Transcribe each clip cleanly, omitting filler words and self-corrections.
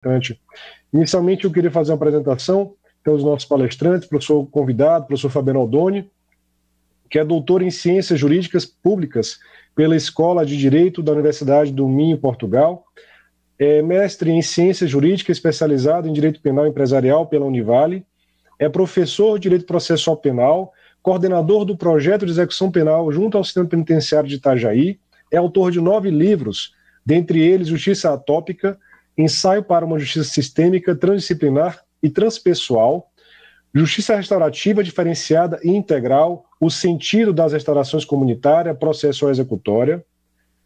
importante. Inicialmente, eu queria fazer uma apresentação. Então, os nossos palestrantes, professor convidado, professor Fabiano Aldoni, que é doutor em Ciências Jurídicas Públicas pela Escola de Direito da Universidade do Minho, Portugal, é mestre em Ciências Jurídicas, especializado em Direito Penal Empresarial pela Univale, é professor de Direito Processual Penal, coordenador do projeto de execução penal junto ao Sistema Penitenciário de Itajaí, é autor de 9 livros, dentre eles Justiça Atópica, Ensaio para uma Justiça Sistêmica, Transdisciplinar e Transpessoal, Justiça Restaurativa Diferenciada e Integral, O Sentido das Restaurações Comunitária, Processual Executória,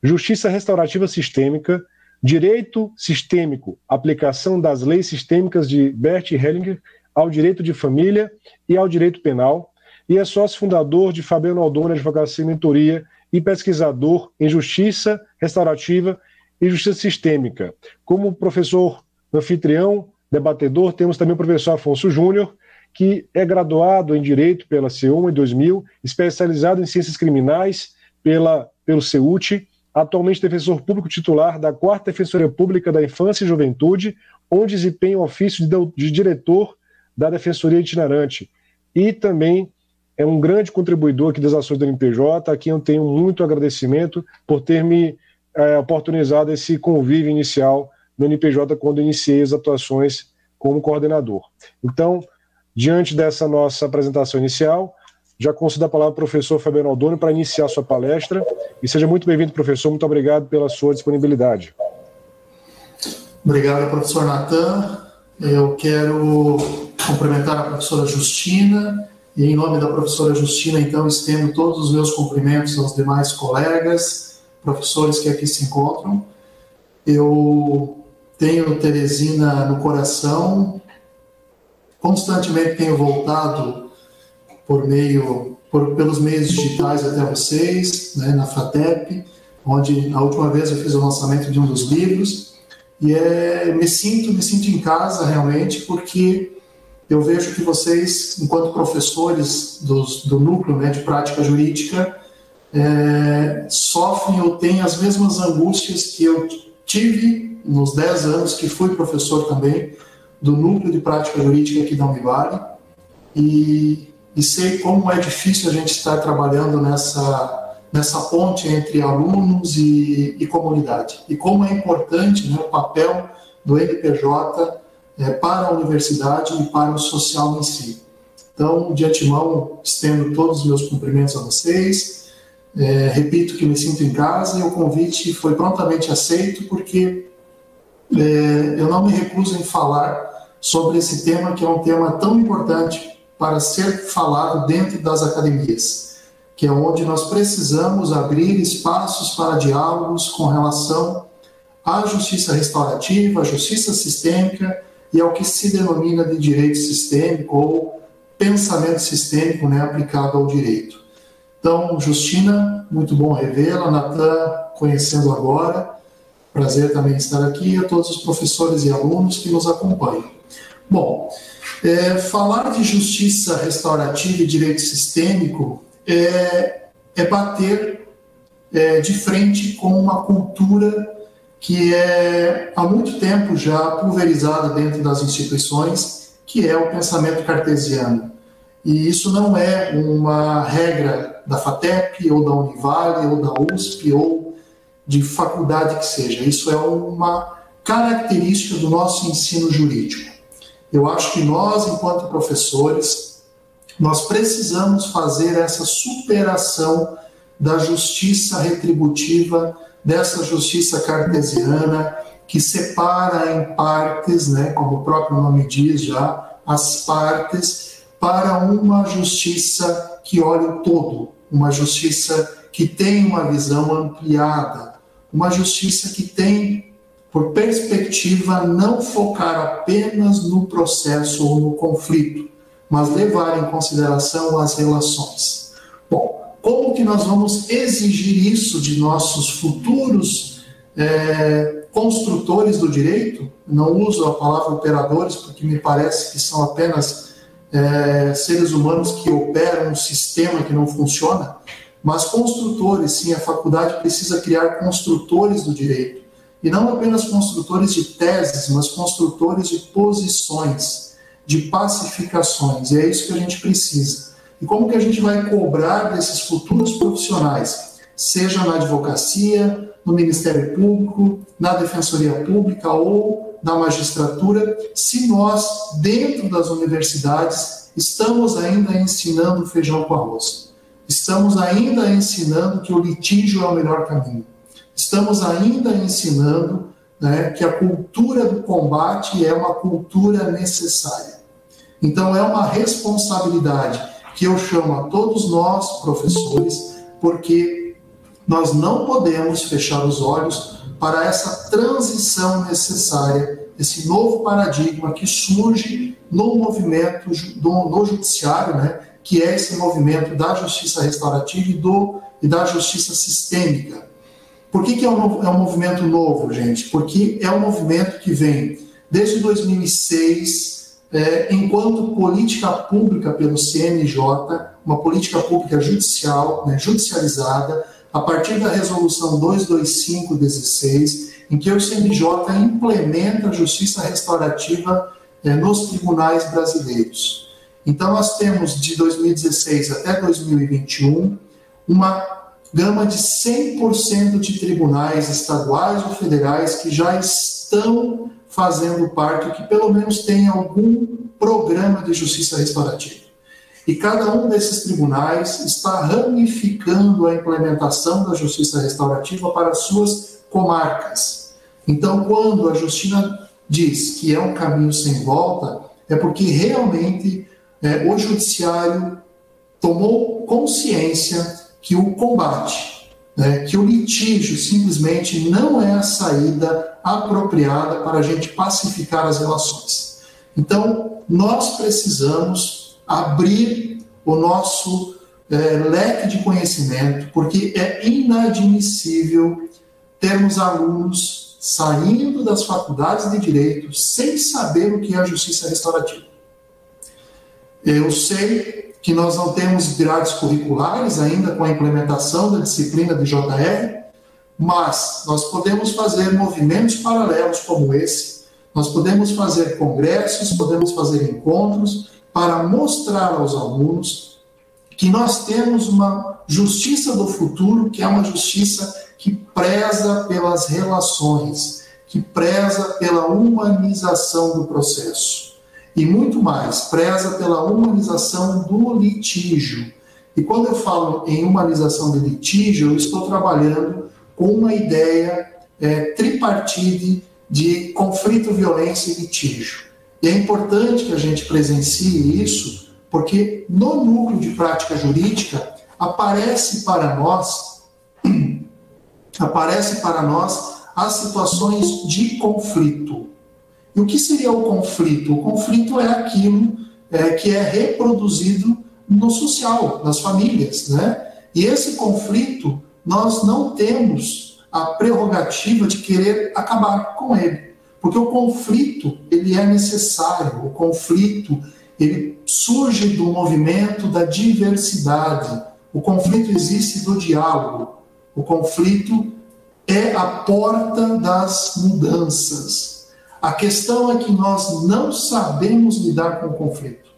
Justiça Restaurativa Sistêmica, Direito Sistêmico, Aplicação das Leis Sistêmicas de Bert Hellinger ao Direito de Família e ao Direito Penal, e é sócio fundador de Fabiano Aldoni Advocacia e Mentoria e pesquisador em Justiça Restaurativa e Justiça Sistêmica. Como professor anfitrião, debatedor, temos também o professor Afonso Júnior, que é graduado em Direito pela CEUMA em 2000, especializado em Ciências Criminais pelo CEUT, atualmente defensor público titular da 4ª Defensoria Pública da Infância e Juventude, onde desempenha o ofício de diretor da Defensoria Itinerante. E também é um grande contribuidor aqui das ações do NPJ, a quem eu tenho muito agradecimento por ter me oportunizado esse convívio inicial no NPJ quando iniciei as atuações como coordenador. Então, diante dessa nossa apresentação inicial, já concedo a palavra ao professor Fabiano Aldoni para iniciar a sua palestra. E seja muito bem-vindo, professor. Muito obrigado pela sua disponibilidade. Obrigado, professor Natan. Eu quero cumprimentar a professora Justina. E, em nome da professora Justina, então, estendo todos os meus cumprimentos aos demais colegas, professores que aqui se encontram. Eu tenho Teresina no coração, constantemente tenho voltado pelos meios digitais até vocês, né, na FATEP, onde a última vez eu fiz o lançamento de um dos livros, e me sinto em casa realmente, porque eu vejo que vocês, enquanto professores do núcleo, né, de prática jurídica, sofrem ou têm as mesmas angústias que eu tive nos 10 anos que fui professor também do núcleo de prática jurídica aqui da Univale, e sei como é difícil a gente estar trabalhando nessa ponte entre alunos e comunidade, e como é importante, né, o papel do NPJ para a universidade e para o social em si. Então, de antemão, estendo todos os meus cumprimentos a vocês, repito que me sinto em casa, e o convite foi prontamente aceito, porque eu não me recuso em falar sobre esse tema, que é um tema tão importante para ser falado dentro das academias, que é onde nós precisamos abrir espaços para diálogos com relação à justiça restaurativa, à justiça sistêmica e ao que se denomina de direito sistêmico ou pensamento sistêmico, né, aplicado ao direito. Então, Justina, muito bom revê-la. Natan, conhecendo agora, prazer também estar aqui, e a todos os professores e alunos que nos acompanham. Bom, falar de justiça restaurativa e direito sistêmico é bater de frente com uma cultura que é há muito tempo já pulverizada dentro das instituições, que é o pensamento cartesiano. E isso não é uma regra da FATEP, ou da Univale, ou da USP, ou de faculdade que seja. Isso é uma característica do nosso ensino jurídico. Eu acho que nós, enquanto professores, nós precisamos fazer essa superação da justiça retributiva, dessa justiça cartesiana, que separa em partes, né, como o próprio nome diz já, as partes, para uma justiça que olha o todo, uma justiça que tem uma visão ampliada, uma justiça que tem por perspectiva não focar apenas no processo ou no conflito, mas levar em consideração as relações. Bom, como que nós vamos exigir isso de nossos futuros construtores do direito? Não uso a palavra operadores, porque me parece que são apenas seres humanos que operam um sistema que não funciona, mas construtores, sim, a faculdade precisa criar construtores do direito. e não apenas construtores de teses, mas construtores de posições, de pacificações, e é isso que a gente precisa. E como que a gente vai cobrar desses futuros profissionais, seja na advocacia, no Ministério Público, na Defensoria Pública ou na magistratura, se nós, dentro das universidades, estamos ainda ensinando feijão com arroz. Estamos ainda ensinando que o litígio é o melhor caminho. Estamos ainda ensinando, né, que a cultura do combate é uma cultura necessária. Então, é uma responsabilidade que eu chamo a todos nós, professores, porque nós não podemos fechar os olhos para essa transição necessária, esse novo paradigma que surge no movimento, no judiciário, né, que é esse movimento da justiça restaurativa e da justiça sistêmica. Por que é um movimento novo, gente? Porque é um movimento que vem desde 2006, enquanto política pública pelo CNJ, uma política pública judicial, né, judicializada, a partir da resolução 225/16, em que o CNJ implementa a justiça restaurativa nos tribunais brasileiros. Então, nós temos, de 2016 até 2021, uma gama de 100% de tribunais estaduais ou federais que já estão fazendo parte, que pelo menos tem algum programa de justiça restaurativa. E cada um desses tribunais está ramificando a implementação da justiça restaurativa para as suas comarcas. Então, quando a Justina diz que é um caminho sem volta, é porque realmente o judiciário tomou consciência que o combate, que o litígio simplesmente não é a saída apropriada para a gente pacificar as relações. Então, nós precisamos abrir o nosso leque de conhecimento, porque é inadmissível termos alunos saindo das faculdades de direito sem saber o que é a justiça restaurativa. Eu sei que nós não temos grades curriculares ainda com a implementação da disciplina de JR, mas nós podemos fazer movimentos paralelos como esse, nós podemos fazer congressos, podemos fazer encontros para mostrar aos alunos que nós temos uma justiça do futuro, que é uma justiça que preza pelas relações, que preza pela humanização do processo. E muito mais, preza pela humanização do litígio. E quando eu falo em humanização do litígio, eu estou trabalhando com uma ideia tripartite de conflito, violência e litígio. E é importante que a gente presencie isso, porque no núcleo de prática jurídica aparece para nós as situações de conflito. E o que seria o conflito? O conflito é aquilo que é reproduzido no social, nas famílias, né? E esse conflito, nós não temos a prerrogativa de querer acabar com ele. Porque o conflito, ele é necessário. O conflito, ele surge do movimento da diversidade. O conflito existe do diálogo. O conflito é a porta das mudanças. A questão é que nós não sabemos lidar com o conflito.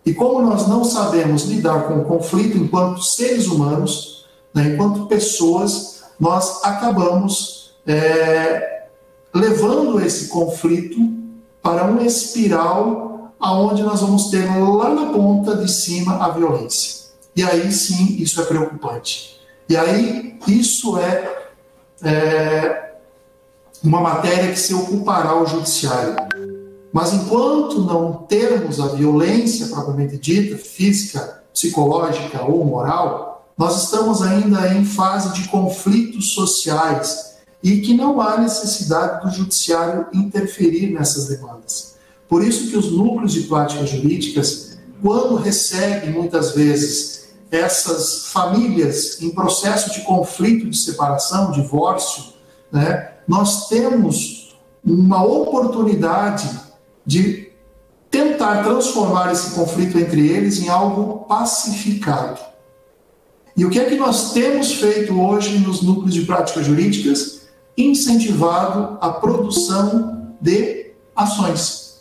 E como nós não sabemos lidar com o conflito enquanto seres humanos, né, enquanto pessoas, nós acabamos levando esse conflito para uma espiral onde nós vamos ter lá na ponta de cima a violência. E aí sim, isso é preocupante. E aí isso é uma matéria que se ocupará o judiciário. Mas enquanto não termos a violência propriamente dita, física, psicológica ou moral, nós estamos ainda em fase de conflitos sociais e que não há necessidade do judiciário interferir nessas demandas. Por isso que os núcleos de práticas jurídicas, quando recebem muitas vezes essas famílias em processo de conflito, de separação, divórcio, né, nós temos uma oportunidade de tentar transformar esse conflito entre eles em algo pacificado. E o que é que nós temos feito hoje nos núcleos de práticas jurídicas? incentivado a produção de ações.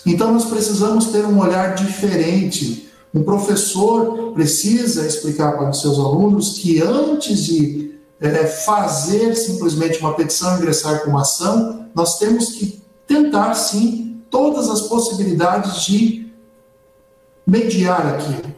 Então, nós precisamos ter um olhar diferente. Um professor precisa explicar para os seus alunos que antes de fazer simplesmente uma petição e ingressar com uma ação, nós temos que tentar, sim, todas as possibilidades de mediar aquilo.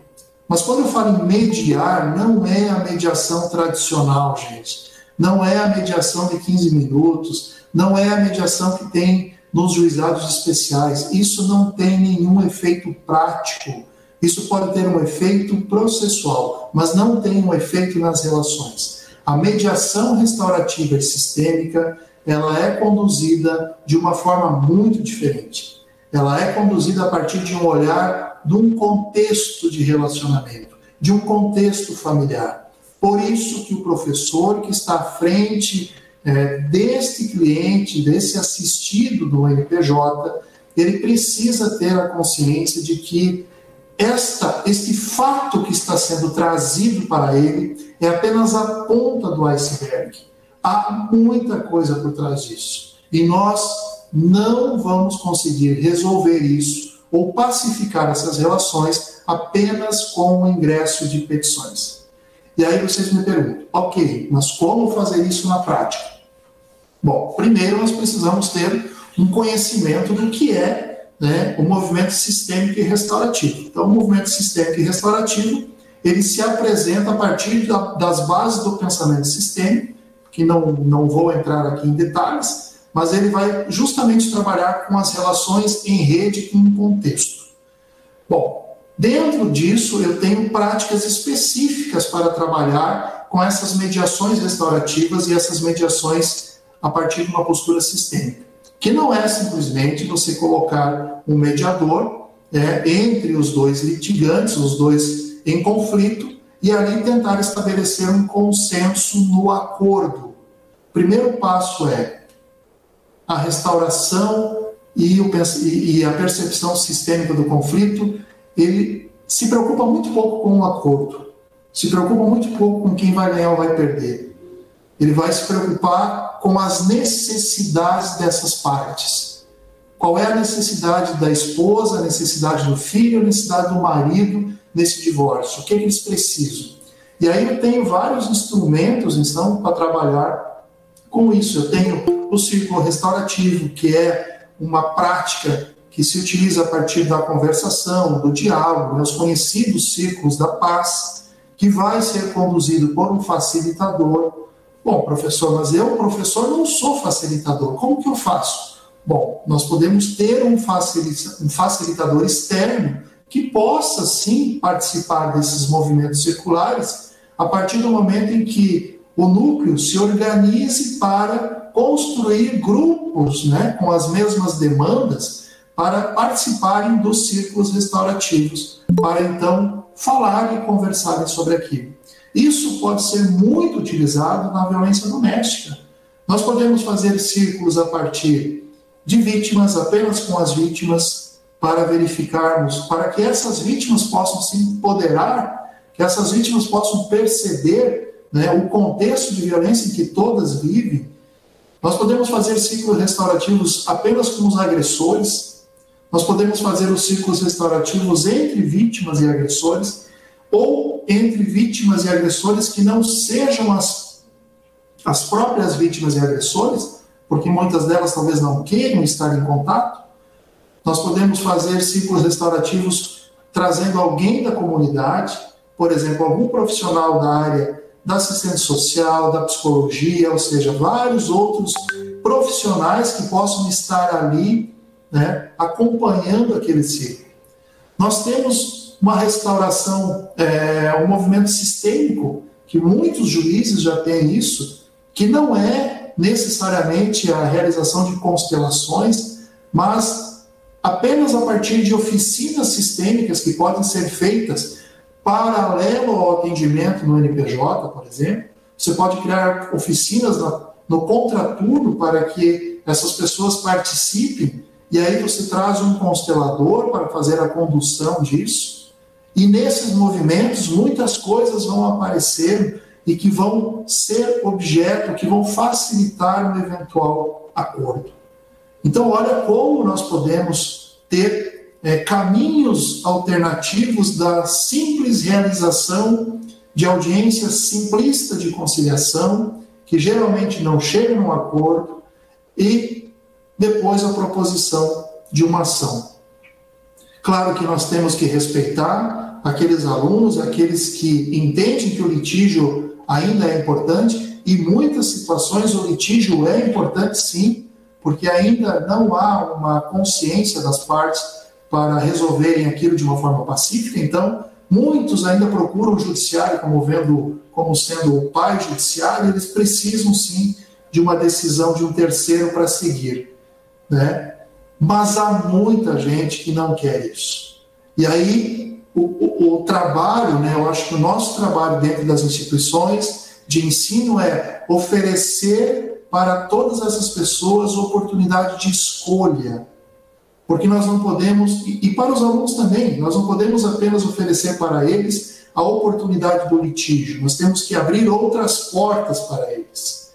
Mas quando eu falo em mediar, não é a mediação tradicional, gente. Não é a mediação de 15 minutos, não é a mediação que tem nos juizados especiais. Isso não tem nenhum efeito prático. Isso pode ter um efeito processual, mas não tem um efeito nas relações. A mediação restaurativa e sistêmica, ela é conduzida de uma forma muito diferente. Ela é conduzida a partir de um olhar de um contexto de relacionamento, de um contexto familiar. Por isso que o professor que está à frente deste cliente, desse assistido do NPJ, ele precisa ter a consciência de que este fato que está sendo trazido para ele é apenas a ponta do iceberg. Há muita coisa por trás disso. E nós não vamos conseguir resolver isso ou pacificar essas relações apenas com o ingresso de petições. E aí vocês me perguntam, ok, mas como fazer isso na prática? Bom, primeiro nós precisamos ter um conhecimento do que é o movimento sistêmico e restaurativo. Então, o movimento sistêmico e restaurativo, ele se apresenta a partir das bases do pensamento sistêmico, que não vou entrar aqui em detalhes, mas ele vai justamente trabalhar com as relações em rede em um contexto. Bom, dentro disso eu tenho práticas específicas para trabalhar com essas mediações restaurativas e essas mediações a partir de uma postura sistêmica, que não é simplesmente você colocar um mediador entre os dois litigantes, os dois em conflito, e ali tentar estabelecer um consenso no acordo. O primeiro passo é a restauração e a percepção sistêmica do conflito. Ele se preocupa muito pouco com o acordo, se preocupa muito pouco com quem vai ganhar ou vai perder. Ele vai se preocupar com as necessidades dessas partes. Qual é a necessidade da esposa, a necessidade do filho, a necessidade do marido nesse divórcio? O que eles precisam? E aí eu tenho vários instrumentos, então, para trabalhar com isso. Eu tenho o círculo restaurativo, que é uma prática que se utiliza a partir da conversação, do diálogo, os conhecidos círculos da paz, que vai ser conduzido por um facilitador. Bom, professor, mas eu, professor, não sou facilitador. Como que eu faço? Bom, nós podemos ter um facilitador externo que possa, sim, participar desses movimentos circulares a partir do momento em que o núcleo se organize para construir grupos, com as mesmas demandas para participarem dos círculos restaurativos, para então falar e conversarem sobre aquilo. Isso pode ser muito utilizado na violência doméstica. Nós podemos fazer círculos a partir de vítimas, apenas com as vítimas, para verificarmos, para que essas vítimas possam se empoderar, que essas vítimas possam perceber o contexto de violência em que todas vivem. Nós podemos fazer ciclos restaurativos apenas com os agressores, nós podemos fazer os ciclos restaurativos entre vítimas e agressores, ou entre vítimas e agressores que não sejam as próprias vítimas e agressores, porque muitas delas talvez não queiram estar em contato. Nós podemos fazer ciclos restaurativos trazendo alguém da comunidade, por exemplo, algum profissional da área da assistência social, da psicologia, ou seja, vários outros profissionais que possam estar ali, acompanhando aquele ciclo. Nós temos uma restauração, um movimento sistêmico, que muitos juízes já têm isso, que não é necessariamente a realização de constelações, mas apenas a partir de oficinas sistêmicas que podem ser feitas paralelo ao atendimento no NPJ, por exemplo. Você pode criar oficinas no contraturno para que essas pessoas participem, e aí você traz um constelador para fazer a condução disso. E nesses movimentos, muitas coisas vão aparecer e que vão ser objeto, que vão facilitar um eventual acordo. Então, olha como nós podemos ter caminhos alternativos da simples realização de audiência simplista de conciliação, que geralmente não chega num acordo, e depois a proposição de uma ação. Claro que nós temos que respeitar aqueles alunos, aqueles que entendem que o litígio ainda é importante, e em muitas situações o litígio é importante sim, porque ainda não há uma consciência das partes para resolverem aquilo de uma forma pacífica. Então, muitos ainda procuram o judiciário como sendo o pai judiciário. Eles precisam sim de uma decisão de um terceiro para seguir, né? Mas há muita gente que não quer isso. E aí o trabalho, né, eu acho que o nosso trabalho dentro das instituições de ensino é oferecer para todas essas pessoas oportunidade de escolha. Porque nós não podemos, e para os alunos também, nós não podemos apenas oferecer para eles a oportunidade do litígio, nós temos que abrir outras portas para eles.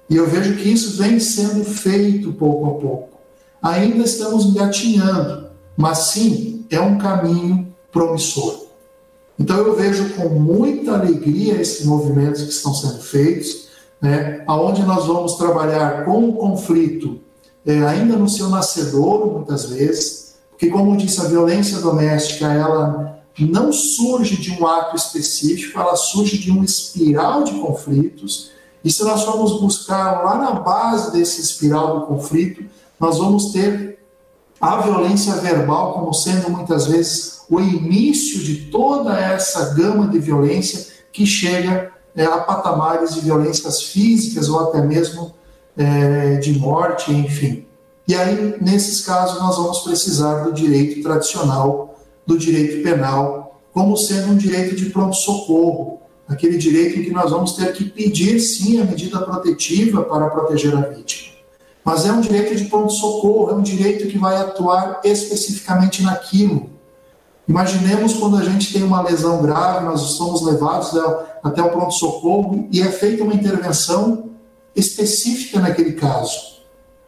E eu vejo que isso vem sendo feito pouco a pouco. Ainda estamos engatinhando, mas sim, é um caminho promissor. Então eu vejo com muita alegria esses movimentos que estão sendo feitos, né, onde nós vamos trabalhar com o conflito ainda no seu nascedouro, muitas vezes, porque, como disse, a violência doméstica, ela não surge de um ato específico, ela surge de uma espiral de conflitos, e se nós formos buscar lá na base desse espiral do conflito, nós vamos ter a violência verbal como sendo, muitas vezes, o início de toda essa gama de violência que chega a patamares de violências físicas ou até mesmo de morte, enfim. E aí, nesses casos, nós vamos precisar do direito tradicional, do direito penal, como sendo um direito de pronto-socorro, aquele direito em que nós vamos ter que pedir, sim, a medida protetiva para proteger a vítima. Mas é um direito de pronto-socorro, é um direito que vai atuar especificamente naquilo. Imaginemos quando a gente tem uma lesão grave, nós somos levados até o pronto-socorro e é feita uma intervenção específica naquele caso.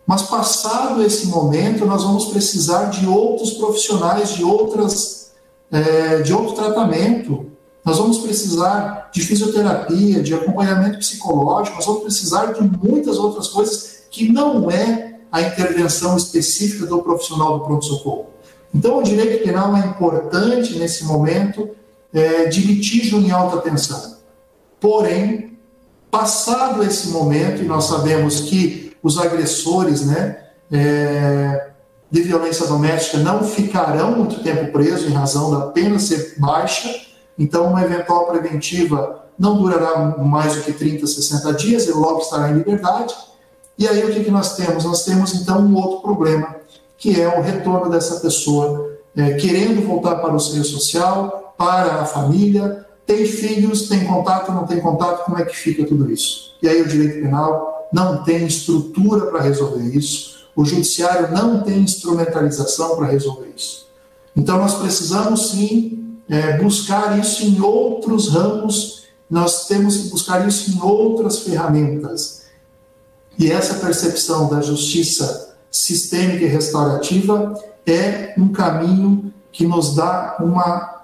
Mas passado esse momento, nós vamos precisar de outros profissionais, de outro tratamento. Nós vamos precisar de fisioterapia, de acompanhamento psicológico, nós vamos precisar de muitas outras coisas que não é a intervenção específica do profissional do pronto-socorro. Então, o direito penal é importante nesse momento de litígio em alta tensão. Porém, passado esse momento, e nós sabemos que os agressores, né, de violência doméstica não ficarão muito tempo presos em razão da pena ser baixa, então uma eventual preventiva não durará mais do que 30, 60 dias, ele logo estará em liberdade. E aí o que nós temos? Nós temos então um outro problema, que é o retorno dessa pessoa querendo voltar para o seio social, para a família, tem filhos, tem contato, não tem contato, como é que fica tudo isso? E aí o direito penal não tem estrutura para resolver isso, o judiciário não tem instrumentalização para resolver isso. Então nós precisamos sim buscar isso em outros ramos, nós temos que buscar isso em outras ferramentas. E essa percepção da justiça sistêmica e restaurativa é um caminho que nos dá uma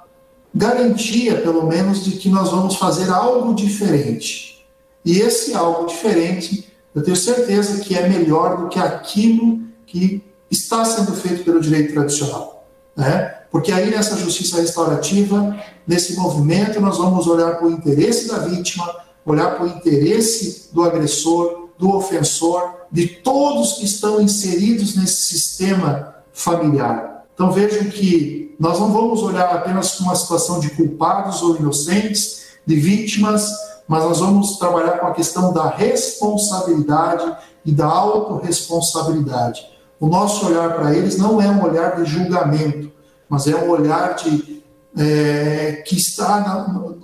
garantia, pelo menos, de que nós vamos fazer algo diferente. E esse algo diferente, eu tenho certeza que é melhor do que aquilo que está sendo feito pelo direito tradicional, né? Porque aí nessa justiça restaurativa, nesse movimento, nós vamos olhar para o interesse da vítima, olhar para o interesse do agressor, do ofensor, de todos que estão inseridos nesse sistema familiar. Então vejam que nós não vamos olhar apenas para uma situação de culpados ou inocentes, de vítimas, mas nós vamos trabalhar com a questão da responsabilidade e da autorresponsabilidade. O nosso olhar para eles não é um olhar de julgamento, mas é um olhar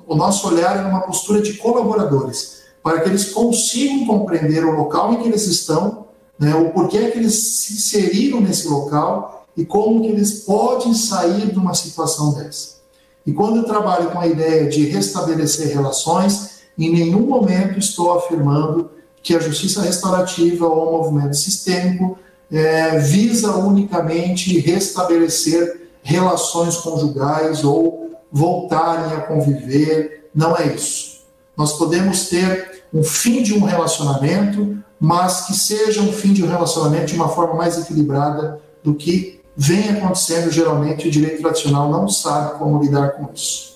o nosso olhar é numa postura de colaboradores, para que eles consigam compreender o local em que eles estão, né, o porquê é que eles se inseriram nesse local e como que eles podem sair de uma situação dessa. E quando eu trabalho com a ideia de restabelecer relações, em nenhum momento estou afirmando que a justiça restaurativa ou o movimento sistêmico visa unicamente restabelecer relações conjugais ou voltarem a conviver. Não é isso. Nós podemos ter um fim de um relacionamento, mas que seja um fim de um relacionamento de uma forma mais equilibrada do que vem acontecendo geralmente. O direito tradicional não sabe como lidar com isso.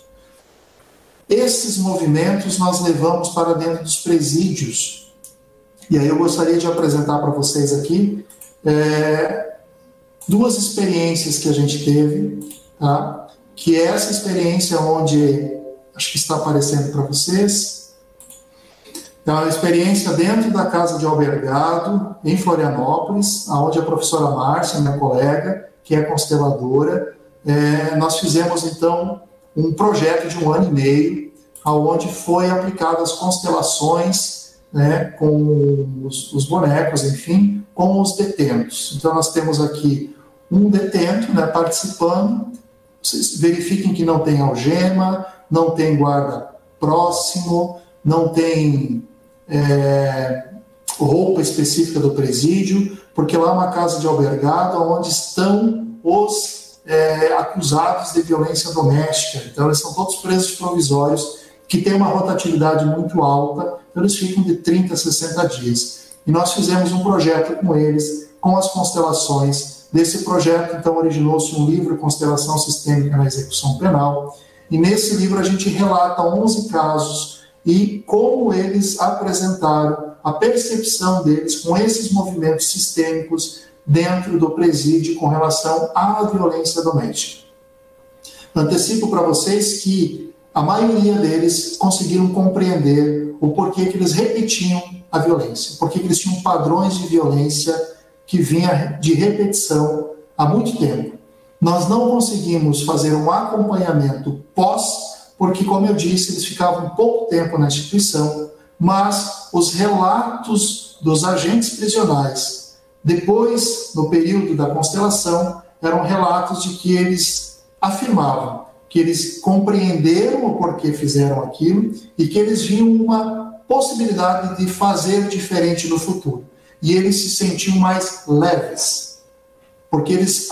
Esses movimentos nós levamos para dentro dos presídios. E aí eu gostaria de apresentar para vocês aqui duas experiências que a gente teve, tá? Que é essa experiência onde, acho que está aparecendo para vocês, é uma experiência dentro da casa de albergado, em Florianópolis, onde a professora Márcia, minha colega, que é consteladora, nós fizemos, então, um projeto de 1 ano e meio, onde foi aplicado as constelações, né, com os bonecos, enfim, com os detentos. Então, nós temos aqui um detento, né, participando. Vocês verifiquem que não tem algema, não tem guarda próximo, não tem roupa específica do presídio, porque lá é uma casa de albergado onde estão os acusados de violência doméstica. Então, eles são todos presos provisórios, que têm uma rotatividade muito alta, então eles ficam de 30 a 60 dias. E nós fizemos um projeto com eles, com as constelações. Desse projeto, então, originou-se um livro, Constelação Sistêmica na Execução Penal, e nesse livro a gente relata 11 casos e como eles apresentaram a percepção deles com esses movimentos sistêmicos dentro do presídio com relação à violência doméstica. Antecipo para vocês que a maioria deles conseguiram compreender o porquê que eles repetiam a violência, porque eles tinham padrões de violência que vinha de repetição há muito tempo. Nós não conseguimos fazer um acompanhamento pós, porque, como eu disse, eles ficavam pouco tempo na instituição, mas os relatos dos agentes prisionais, depois, no período da constelação, eram relatos de que eles afirmavam que eles compreenderam o porquê fizeram aquilo e que eles viam uma possibilidade de fazer diferente no futuro. E eles se sentiam mais leves, porque eles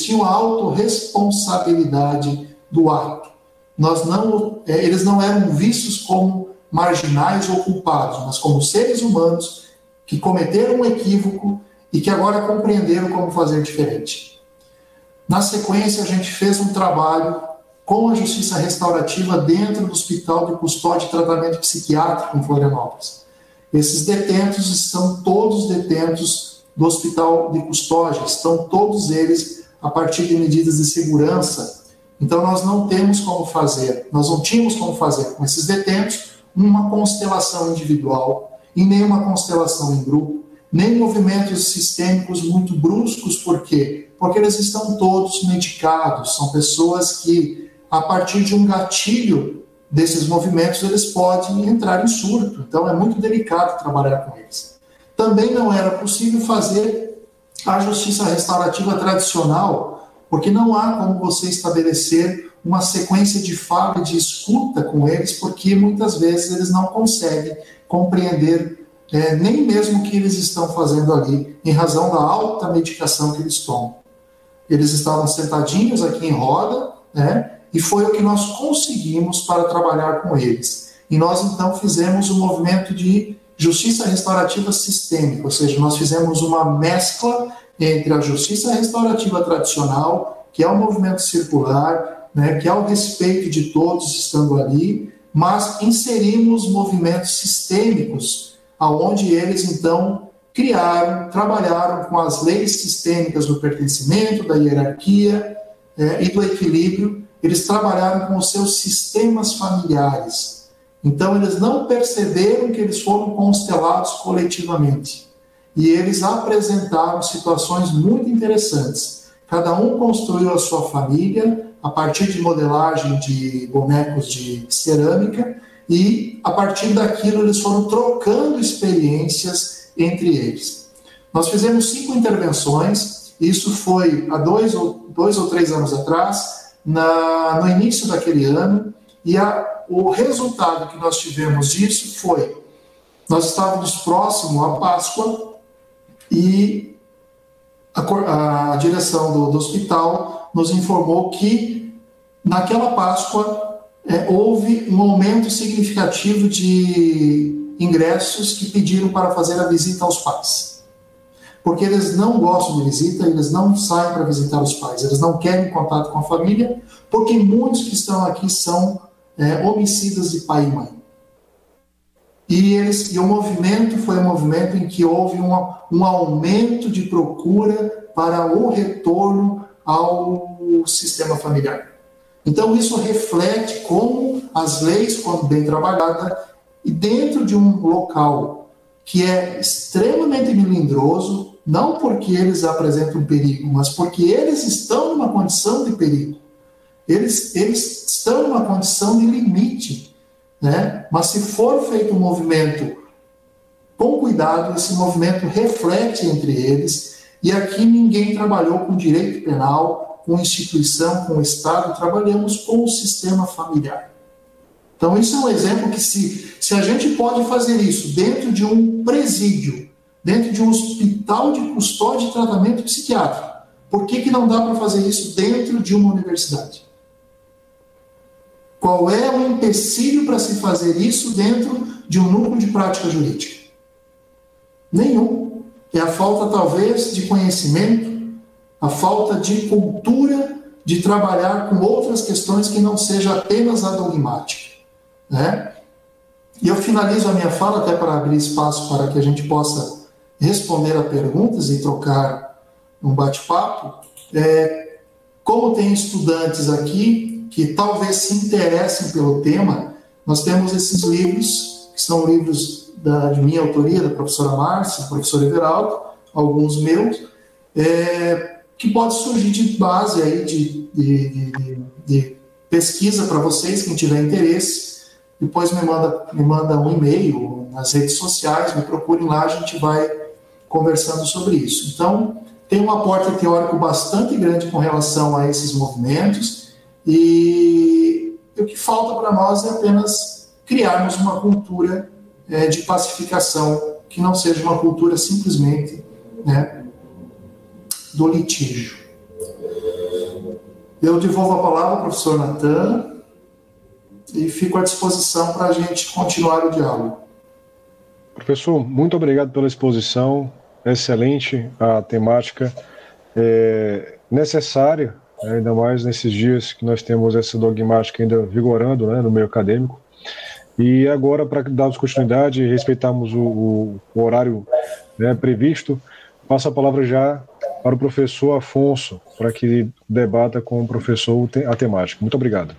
tinham a autorresponsabilidade do ato. Eles não eram vistos como marginais ou culpados, mas como seres humanos que cometeram um equívoco e que agora compreenderam como fazer diferente. Na sequência, a gente fez um trabalho com a justiça restaurativa dentro do Hospital de Custódia e Tratamento Psiquiátrico em Florianópolis. Esses detentos são todos detentos do Hospital de Custódia, estão todos eles a partir de medidas de segurança. Então nós não tínhamos como fazer com esses detentos uma constelação individual e nem uma constelação em grupo, nem movimentos sistêmicos muito bruscos. Por quê? Porque eles estão todos medicados, são pessoas que, a partir de um gatilho desses movimentos, eles podem entrar em surto. Então é muito delicado trabalhar com eles. Também não era possível fazer a justiça restaurativa tradicional, porque não há como você estabelecer uma sequência de fala e de escuta com eles, porque muitas vezes eles não conseguem compreender nem mesmo o que eles estão fazendo ali, em razão da alta medicação que eles tomam. Eles estavam sentadinhos aqui em roda, né? E foi o que nós conseguimos para trabalhar com eles. E nós, então, fizemos um movimento de justiça restaurativa sistêmica, ou seja, nós fizemos uma mescla entre a justiça restaurativa tradicional, que é um movimento circular, né, que é o respeito de todos estando ali, mas inserimos movimentos sistêmicos, aonde eles, então, trabalharam com as leis sistêmicas do pertencimento, da hierarquia e do equilíbrio. Eles trabalharam com os seus sistemas familiares. Então, eles não perceberam que eles foram constelados coletivamente. E eles apresentaram situações muito interessantes. Cada um construiu a sua família a partir de modelagem de bonecos de cerâmica e, a partir daquilo, eles foram trocando experiências entre eles. Nós fizemos 5 intervenções. Isso foi há 2 ou 3 anos atrás, no início daquele ano, E o resultado que nós tivemos disso foi, nós estávamos próximo à Páscoa e a direção do hospital nos informou que naquela Páscoa houve um aumento significativo de ingressos que pediram para fazer a visita aos pais. Porque eles não gostam de visita, eles não saem para visitar os pais, eles não querem contato com a família, porque muitos que estão aqui são homicidas de pai e mãe. E o movimento foi um movimento em que houve um aumento de procura para o retorno ao sistema familiar. Então, isso reflete como as leis, quando bem trabalhadas, e dentro de um local que é extremamente melindroso, não porque eles apresentam perigo, mas porque eles estão numa condição de perigo. Eles estão numa condição de limite, né? Mas se for feito um movimento com cuidado, esse movimento reflete entre eles, e aqui ninguém trabalhou com direito penal, com instituição, com o Estado, trabalhamos com o sistema familiar. Então isso é um exemplo que se a gente pode fazer isso dentro de um presídio, dentro de um hospital de custódia e tratamento psiquiátrico, por que não dá para fazer isso dentro de uma universidade? Qual é o empecilho para se fazer isso dentro de um núcleo de prática jurídica? Nenhum. É a falta, talvez, de conhecimento, a falta de cultura de trabalhar com outras questões que não seja apenas a dogmática, né? E eu finalizo a minha fala, até para abrir espaço para que a gente possa responder a perguntas e trocar um bate-papo. Como tem estudantes aqui que talvez se interessem pelo tema, nós temos esses livros, que são livros de minha autoria, da professora Márcia, do professor Everaldo, alguns meus, que pode surgir de base aí de pesquisa para vocês, quem tiver interesse. Depois me manda um e-mail nas redes sociais, me procurem lá, a gente vai conversando sobre isso. Então, tem um aporte teórico bastante grande com relação a esses movimentos, e o que falta para nós é apenas criarmos uma cultura de pacificação, que não seja uma cultura simplesmente, né, do litígio. Eu devolvo a palavra ao professor Natan e fico à disposição para a gente continuar o diálogo. Professor, muito obrigado pela exposição, excelente a temática, necessária, ainda mais nesses dias que nós temos essa dogmática ainda vigorando, né, no meio acadêmico. E agora, para darmos continuidade e respeitarmos o horário, né, previsto, passo a palavra já para o professor Afonso, para que debata com o professor a temática. Muito obrigado.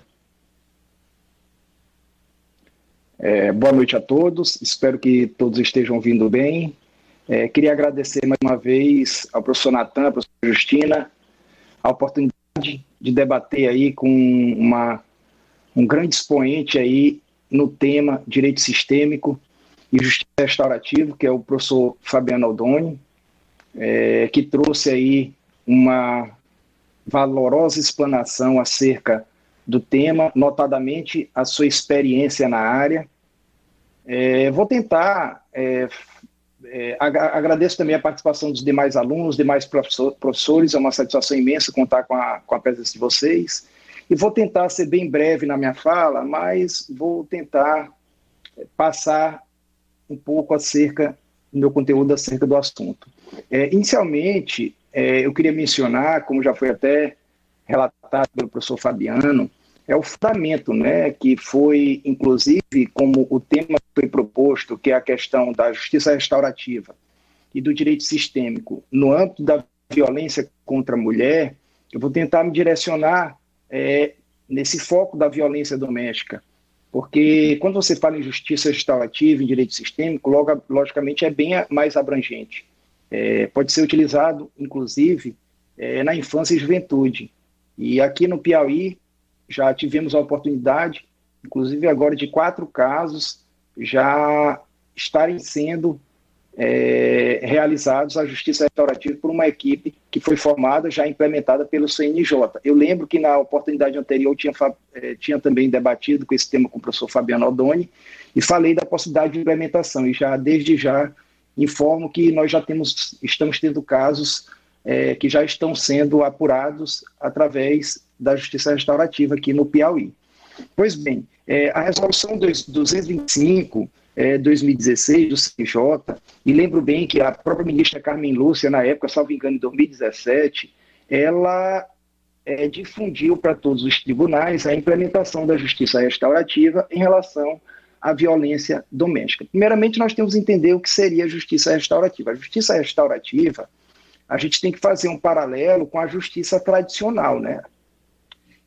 Boa noite a todos, espero que todos estejam ouvindo bem. Queria agradecer mais uma vez ao professor Natan, à professora Justina, a oportunidade de debater aí com um grande expoente aí no tema direito sistêmico e justiça restaurativa, que é o professor Fabiano Aldoni, que trouxe aí uma valorosa explanação acerca do tema, notadamente a sua experiência na área. Vou tentar, agradeço também a participação dos demais alunos, demais professores, é uma satisfação imensa contar com a presença de vocês, e vou tentar ser bem breve na minha fala, mas vou tentar passar um pouco acerca do meu conteúdo acerca do assunto. Inicialmente, eu queria mencionar, como já foi até relatado pelo professor Fabiano, o fundamento, né, que foi, inclusive, como o tema foi proposto, que é a questão da justiça restaurativa e do direito sistêmico, no âmbito da violência contra a mulher, eu vou tentar me direcionar nesse foco da violência doméstica, porque quando você fala em justiça restaurativa, em direito sistêmico, logicamente é bem mais abrangente. Pode ser utilizado, inclusive, na infância e juventude. E aqui no Piauí, já tivemos a oportunidade, inclusive agora, de 4 casos já estarem sendo realizados à justiça restaurativa por uma equipe que foi formada, já implementada pelo CNJ. Eu lembro que na oportunidade anterior eu tinha também debatido com esse tema com o professor Fabiano Aldoni e falei da possibilidade de implementação, e desde já informo que nós já estamos tendo casos que já estão sendo apurados através da justiça restaurativa aqui no Piauí. Pois bem, a resolução 225 2016 do CNJ, e lembro bem que a própria ministra Carmen Lúcia, na época, salvo engano, em 2017, ela difundiu para todos os tribunais a implementação da justiça restaurativa em relação à violência doméstica. Primeiramente, nós temos que entender o que seria a justiça restaurativa. A justiça restaurativa, a gente tem que fazer um paralelo com a justiça tradicional, né?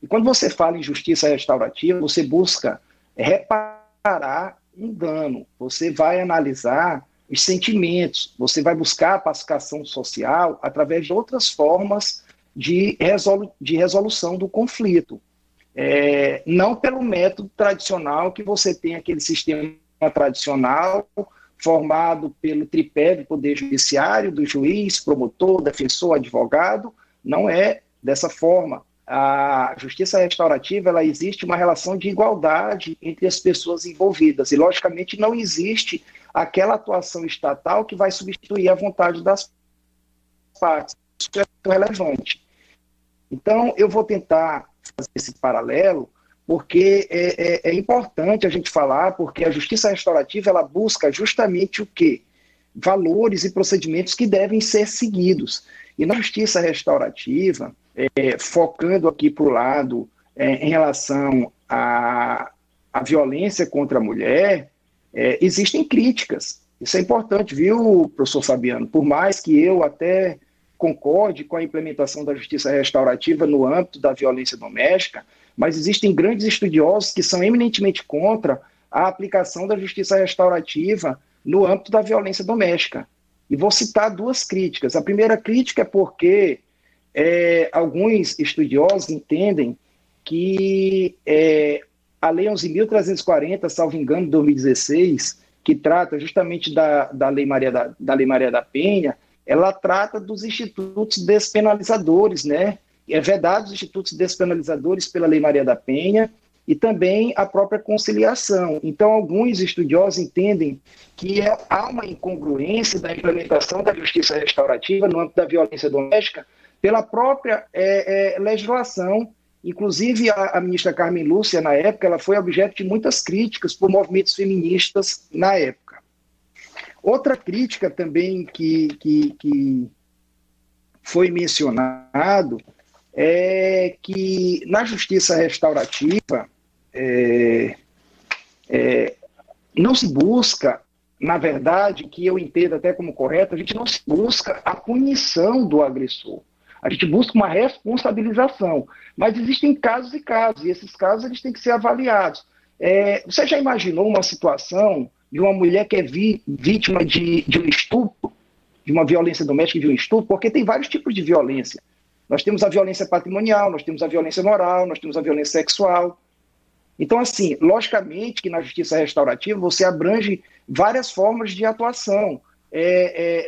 E quando você fala em justiça restaurativa, você busca reparar um dano, você vai analisar os sentimentos, você vai buscar a pacificação social através de outras formas de resolução do conflito. Não pelo método tradicional, que você tem aquele sistema tradicional formado pelo tripé do Poder Judiciário, do juiz, promotor, defensor, advogado. Não é dessa forma. A justiça restaurativa, ela existe uma relação de igualdade entre as pessoas envolvidas, e logicamente não existe aquela atuação estatal que vai substituir a vontade das partes. Isso é muito relevante. Então, eu vou tentar fazer esse paralelo, porque é importante a gente falar, porque a justiça restaurativa, ela busca justamente o quê? Valores e procedimentos que devem ser seguidos. E na justiça restaurativa, focando aqui para o lado em relação à violência contra a mulher, existem críticas. Isso é importante, viu, professor Fabiano? Por mais que eu até concorde com a implementação da justiça restaurativa no âmbito da violência doméstica, mas existem grandes estudiosos que são eminentemente contra a aplicação da justiça restaurativa no âmbito da violência doméstica. E vou citar duas críticas. A primeira crítica é porque alguns estudiosos entendem que a Lei 11.340, salvo engano, de 2016, que trata justamente da Lei Maria da Penha, ela trata dos institutos despenalizadores, né? É vedado os institutos despenalizadores pela Lei Maria da Penha e também a própria conciliação. Então, alguns estudiosos entendem que há uma incongruência da implementação da justiça restaurativa no âmbito da violência doméstica pela própria legislação. Inclusive, a ministra Carmen Lúcia, na época, ela foi objeto de muitas críticas por movimentos feministas na época. Outra crítica também que foi mencionado é que na justiça restaurativa não se busca, na verdade, que eu entendo até como correto, a gente não se busca a punição do agressor. A gente busca uma responsabilização. Mas existem casos e casos, e esses casos eles têm que ser avaliados. Você já imaginou uma situação de uma mulher que é vítima de um estupro, de uma violência doméstica e de um estupro? Porque tem vários tipos de violência. Nós temos a violência patrimonial, nós temos a violência moral, nós temos a violência sexual. Então, assim, logicamente que na justiça restaurativa você abrange várias formas de atuação.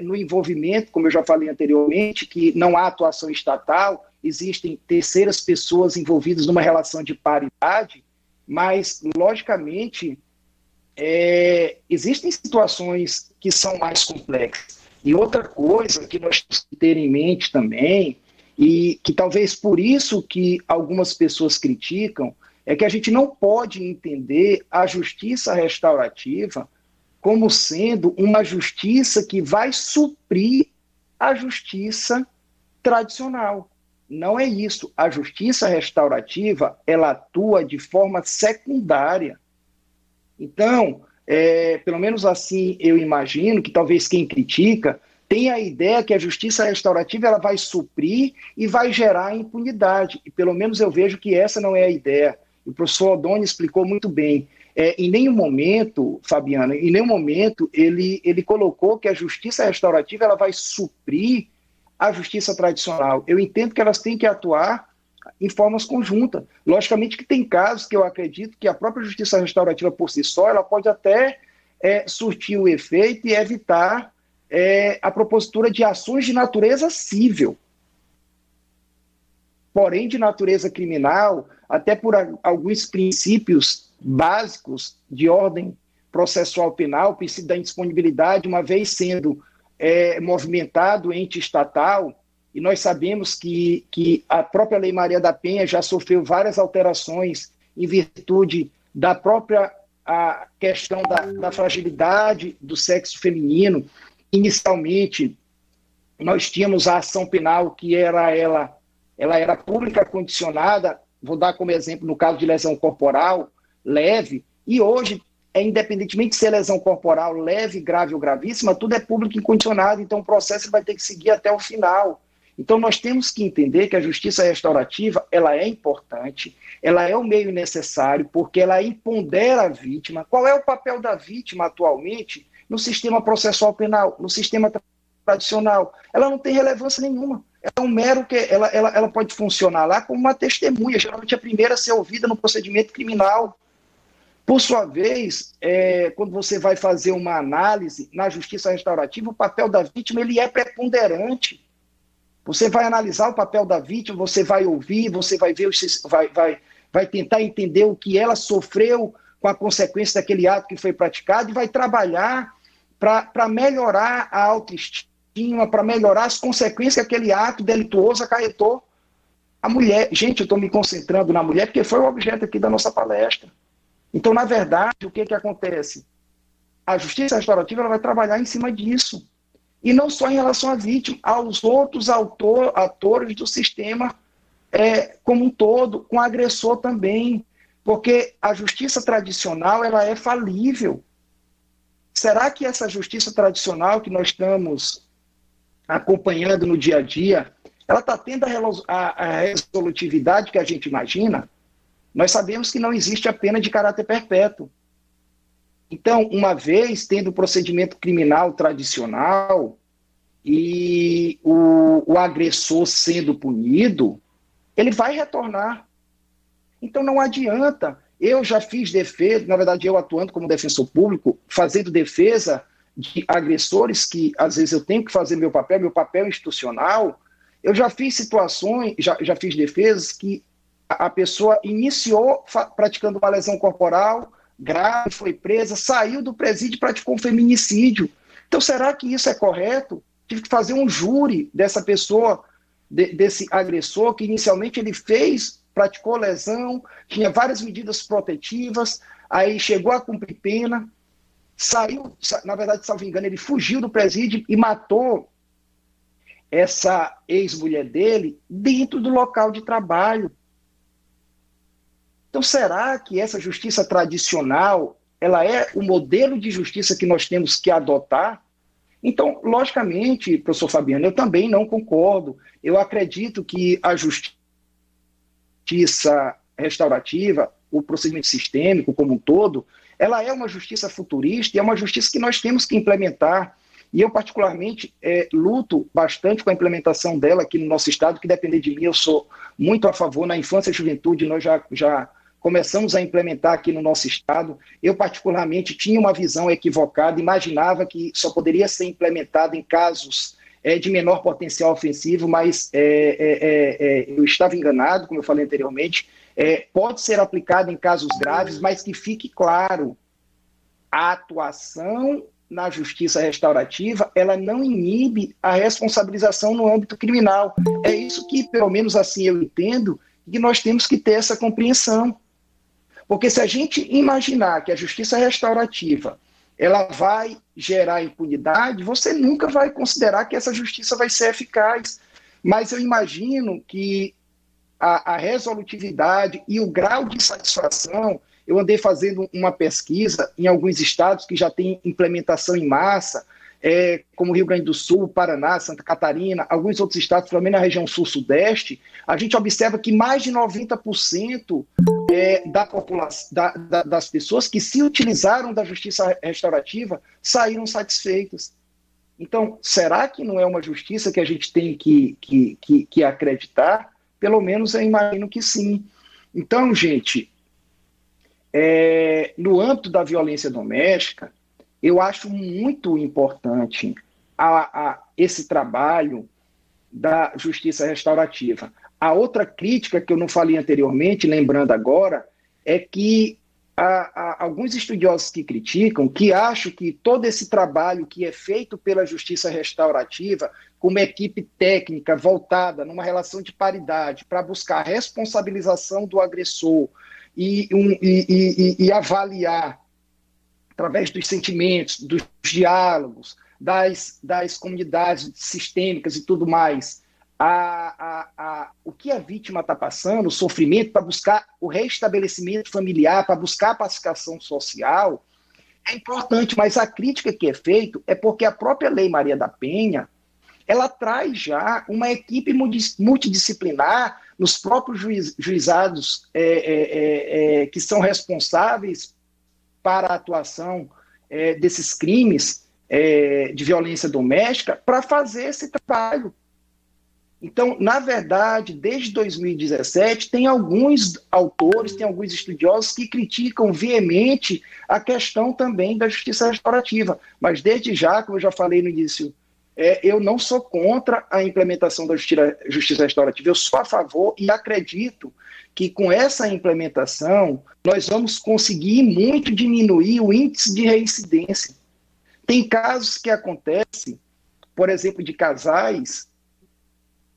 No envolvimento, como eu já falei anteriormente, que não há atuação estatal, existem terceiras pessoas envolvidas numa relação de paridade, mas, logicamente, existem situações que são mais complexas. E outra coisa que nós temos que ter em mente também, e que talvez por isso que algumas pessoas criticam, é que a gente não pode entender a justiça restaurativa como sendo uma justiça que vai suprir a justiça tradicional. Não é isso. A justiça restaurativa, ela atua de forma secundária. Então, pelo menos assim eu imagino que talvez quem critica tenha a ideia que a justiça restaurativa ela vai suprir e vai gerar impunidade. E pelo menos eu vejo que essa não é a ideia. O professor Aldoni explicou muito bem. Em nenhum momento, Fabiana, em nenhum momento ele colocou que a justiça restaurativa ela vai suprir a justiça tradicional. Eu entendo que elas têm que atuar em formas conjuntas. Logicamente que tem casos que eu acredito que a própria justiça restaurativa por si só, ela pode até surtir o efeito e evitar a propositura de ações de natureza civil, porém de natureza criminal, até por alguns princípios básicos de ordem processual penal, o princípio da indisponibilidade, uma vez sendo movimentado ente estatal, e nós sabemos que a própria Lei Maria da Penha já sofreu várias alterações em virtude da própria questão da fragilidade do sexo feminino. Inicialmente, nós tínhamos a ação penal que ela era pública condicionada, vou dar como exemplo no caso de lesão corporal leve, e hoje, independentemente de ser lesão corporal leve, grave ou gravíssima, tudo é público incondicionado, então o processo vai ter que seguir até o final. Então nós temos que entender que a justiça restaurativa, ela é importante, ela é o meio necessário, porque ela empodera a vítima. Qual é o papel da vítima atualmente no sistema processual penal, no sistema tradicional? Ela não tem relevância nenhuma. É um mero que ela pode funcionar lá como uma testemunha, geralmente a primeira a ser ouvida no procedimento criminal. Por sua vez, quando você vai fazer uma análise na justiça restaurativa, o papel da vítima ele é preponderante. Você vai analisar o papel da vítima, você vai ouvir, você vai ver, vai tentar entender o que ela sofreu com a consequência daquele ato que foi praticado e vai trabalhar para melhorar a autoestima, para melhorar as consequências que aquele ato delituoso acarretou a mulher. Gente, eu estou me concentrando na mulher porque foi o objeto aqui da nossa palestra. Então, na verdade, o que acontece? A justiça restaurativa ela vai trabalhar em cima disso. E não só em relação à vítima, aos outros atores do sistema como um todo, com o agressor também. Porque a justiça tradicional ela é falível. Será que essa justiça tradicional que nós estamos acompanhando no dia a dia, ela está tendo a resolutividade que a gente imagina? Nós sabemos que não existe a pena de caráter perpétuo. Então, uma vez tendo o procedimento criminal tradicional e o agressor sendo punido, ele vai retornar. Então, não adianta. Eu já fiz defesa, na verdade, eu atuando como defensor público, fazendo defesa de agressores que, às vezes, eu tenho que fazer meu papel institucional. Eu já fiz situações, já fiz defesas que a pessoa iniciou praticando uma lesão corporal grave, foi presa, saiu do presídio e praticou um feminicídio. Então, será que isso é correto? Tive que fazer um júri dessa pessoa, desse agressor, que inicialmente ele praticou lesão, tinha várias medidas protetivas, aí chegou a cumprir pena, saiu, na verdade, salvo engano, ele fugiu do presídio e matou essa ex-mulher dele dentro do local de trabalho. Então, será que essa justiça tradicional, ela é o modelo de justiça que nós temos que adotar? Então, logicamente, professor Fabiano, eu também não concordo. Eu acredito que a justiça restaurativa, o procedimento sistêmico como um todo, ela é uma justiça futurista e é uma justiça que nós temos que implementar. E eu, particularmente, luto bastante com a implementação dela aqui no nosso estado, que depender de mim, eu sou muito a favor. Na infância e juventude, nós já começamos a implementar aqui no nosso estado. Eu, particularmente, tinha uma visão equivocada, imaginava que só poderia ser implementada em casos de menor potencial ofensivo, mas eu estava enganado, como eu falei anteriormente. Pode ser aplicado em casos graves, mas que fique claro, a atuação na justiça restaurativa, ela não inibe a responsabilização no âmbito criminal. É isso que, pelo menos assim eu entendo, que nós temos que ter essa compreensão. Porque se a gente imaginar que a justiça restaurativa ela vai gerar impunidade, você nunca vai considerar que essa justiça vai ser eficaz. Mas eu imagino que a resolutividade e o grau de satisfação, eu andei fazendo uma pesquisa em alguns estados que já tem implementação em massa, como Rio Grande do Sul, Paraná, Santa Catarina, alguns outros estados, pelo menos na região sul-sudeste, a gente observa que mais de 90% da população, das pessoas que se utilizaram da justiça restaurativa saíram satisfeitas. Então, será que não é uma justiça que a gente tem que acreditar? Pelo menos eu imagino que sim. Então, gente, no âmbito da violência doméstica, eu acho muito importante esse trabalho da justiça restaurativa. A outra crítica que eu não falei anteriormente, lembrando agora, é que há alguns estudiosos que criticam, que acham que todo esse trabalho que é feito pela justiça restaurativa, com uma equipe técnica voltada numa relação de paridade para buscar a responsabilização do agressor e avaliar, através dos sentimentos, dos diálogos, das comunidades sistêmicas e tudo mais, o que a vítima está passando, o sofrimento, para buscar o restabelecimento familiar, para buscar a pacificação social, é importante, mas a crítica que é feita é porque a própria Lei Maria da Penha, ela traz já uma equipe multidisciplinar nos próprios juizados que são responsáveis para a atuação desses crimes de violência doméstica, para fazer esse trabalho. Então, na verdade, desde 2017, tem alguns autores, tem alguns estudiosos que criticam veemente a questão também da justiça restaurativa. Mas, desde já, como eu já falei no início, eu não sou contra a implementação da justiça restaurativa, eu sou a favor e acredito que com essa implementação nós vamos conseguir muito diminuir o índice de reincidência. Tem casos que acontecem, por exemplo, de casais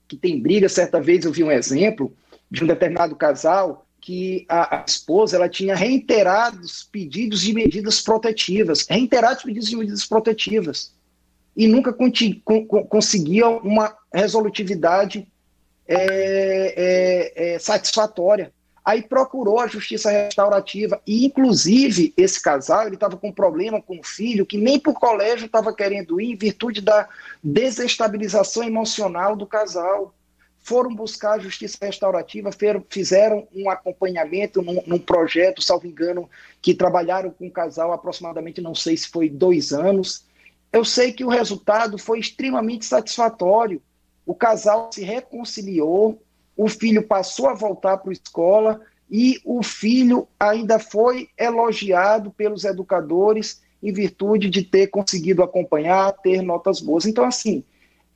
que tem briga. Certa vez eu vi um exemplo de um determinado casal que a esposa ela tinha reiterados pedidos de medidas protetivas, e nunca conseguia uma resolutividade satisfatória. Aí procurou a justiça restaurativa e, inclusive, esse casal ele estava com um problema com o filho que nem para o colégio estava querendo ir em virtude da desestabilização emocional do casal. Foram buscar a justiça restaurativa, fizeram um acompanhamento num projeto, salvo engano, que trabalharam com o casal aproximadamente, não sei se foi 2 anos. Eu sei que o resultado foi extremamente satisfatório. O casal se reconciliou, o filho passou a voltar para a escola e o filho ainda foi elogiado pelos educadores em virtude de ter conseguido acompanhar, ter notas boas. Então, assim,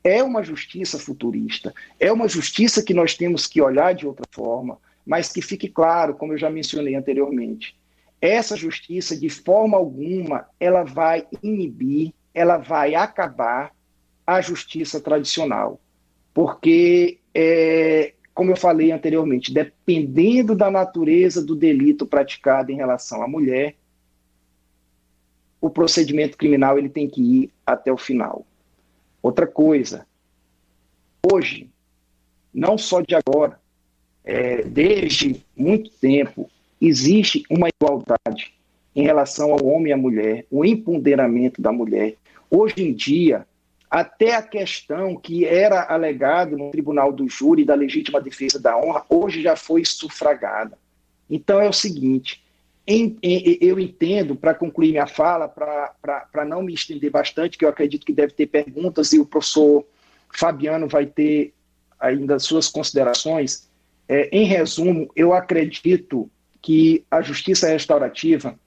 é uma justiça futurista, é uma justiça que nós temos que olhar de outra forma, mas que fique claro, como eu já mencionei anteriormente, essa justiça, de forma alguma, ela vai inibir, ela vai acabar a justiça tradicional, porque como eu falei anteriormente, dependendo da natureza do delito praticado em relação à mulher, o procedimento criminal ele tem que ir até o final. Outra coisa, hoje, não só de agora, desde muito tempo, existe uma igualdade em relação ao homem e à mulher, o empoderamento da mulher. Hoje em dia, até a questão que era alegado no Tribunal do Júri da legítima defesa da honra, hoje já foi sufragada. Então é o seguinte, eu entendo, para concluir minha fala, para não me estender bastante, que eu acredito que deve ter perguntas e o professor Fabiano vai ter ainda suas considerações. Em resumo, eu acredito que a justiça restaurativa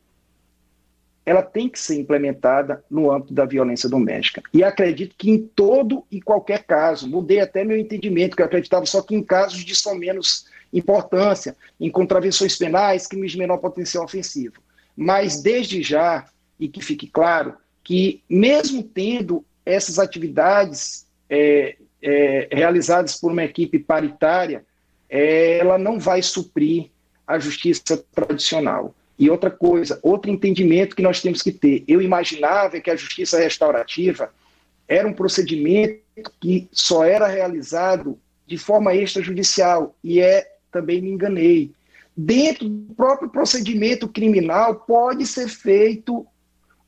ela tem que ser implementada no âmbito da violência doméstica. E acredito que em todo e qualquer caso, mudei até meu entendimento, que eu acreditava só que em casos de só menos importância, em contravenções penais, crimes de menor potencial ofensivo. Mas desde já, e que fique claro, que mesmo tendo essas atividades realizadas por uma equipe paritária, ela não vai suprir a justiça tradicional. E outra coisa, outro entendimento que nós temos que ter. Eu imaginava que a justiça restaurativa era um procedimento que só era realizado de forma extrajudicial, e também me enganei. Dentro do próprio procedimento criminal pode ser feito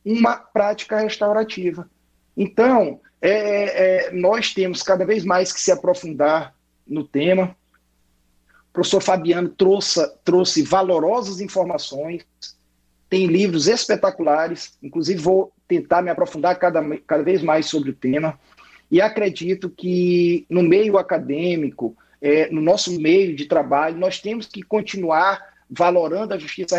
uma prática restaurativa. Então, nós temos cada vez mais que se aprofundar no tema. O professor Fabiano trouxe valorosas informações, tem livros espetaculares, inclusive vou tentar me aprofundar cada vez mais sobre o tema, e acredito que no meio acadêmico, no nosso meio de trabalho, nós temos que continuar valorando a justiça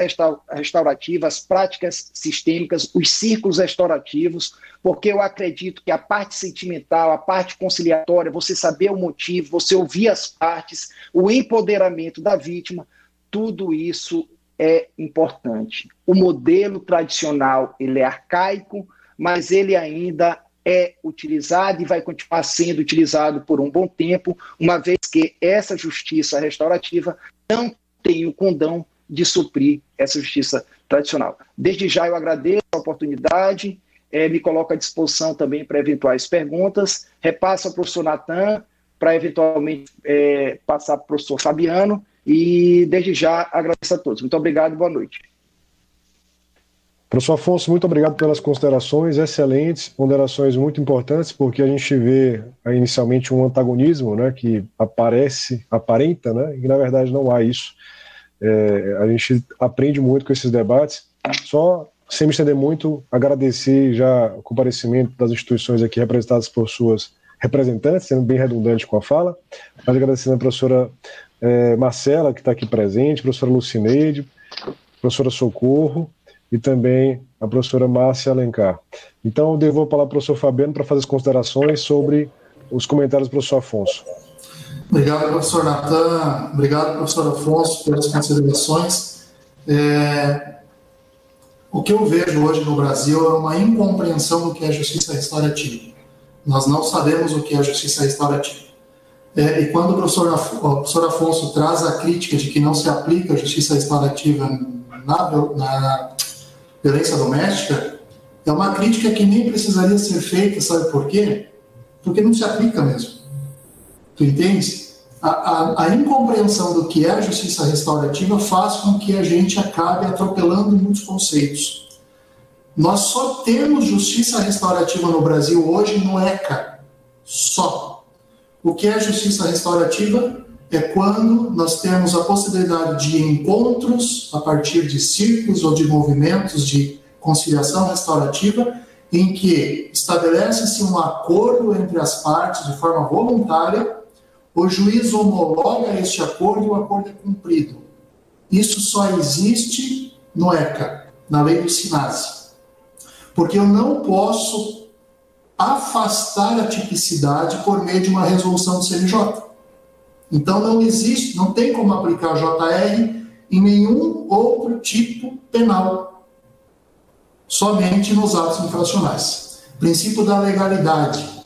restaurativa, as práticas sistêmicas, os círculos restaurativos, porque eu acredito que a parte sentimental, a parte conciliatória, você saber o motivo, você ouvir as partes, o empoderamento da vítima, tudo isso é importante. O modelo tradicional, ele é arcaico, mas ele ainda é utilizado e vai continuar sendo utilizado por um bom tempo, uma vez que essa justiça restaurativa não tem o condão de suprir essa justiça tradicional. Desde já eu agradeço a oportunidade, me coloco à disposição também para eventuais perguntas, repasso ao professor Natan para eventualmente passar para o professor Fabiano, e desde já agradeço a todos. Muito obrigado e boa noite. Professor Afonso, muito obrigado pelas considerações excelentes, ponderações muito importantes, porque a gente vê inicialmente um antagonismo, né, que aparenta, né, e na verdade não há isso. A gente aprende muito com esses debates. Só, sem me estender muito, agradecer já o comparecimento das instituições aqui representadas por suas representantes, sendo bem redundante com a fala, mas agradecendo a professora Marcela, que está aqui presente, a professora Lucineide, a professora Socorro, e também a professora Márcia Alencar. Então, eu devolvo a palavra para o professor Fabiano para fazer as considerações sobre os comentários do professor Afonso. Obrigado, professor Natan. Obrigado, professor Afonso, pelas considerações. O que eu vejo hoje no Brasil é uma incompreensão do que é justiça restaurativa. Nós não sabemos o que é justiça restaurativa. E quando o professor Afonso traz a crítica de que não se aplica a justiça restaurativa na violência doméstica, é uma crítica que nem precisaria ser feita, sabe por quê? Porque não se aplica mesmo. Tu entende? A incompreensão do que é a justiça restaurativa faz com que a gente acabe atropelando muitos conceitos. Nós só temos justiça restaurativa no Brasil hoje no ECA. Só. O que é justiça restaurativa? É quando nós temos a possibilidade de encontros a partir de círculos ou de movimentos de conciliação restaurativa, em que estabelece-se um acordo entre as partes de forma voluntária, o juiz homologa este acordo e o acordo é cumprido. Isso só existe no ECA, na lei do SINASE. Porque eu não posso afastar a tipicidade por meio de uma resolução do CNJ. Então não existe, não tem como aplicar JR em nenhum outro tipo penal, somente nos atos infracionais. Princípio da legalidade.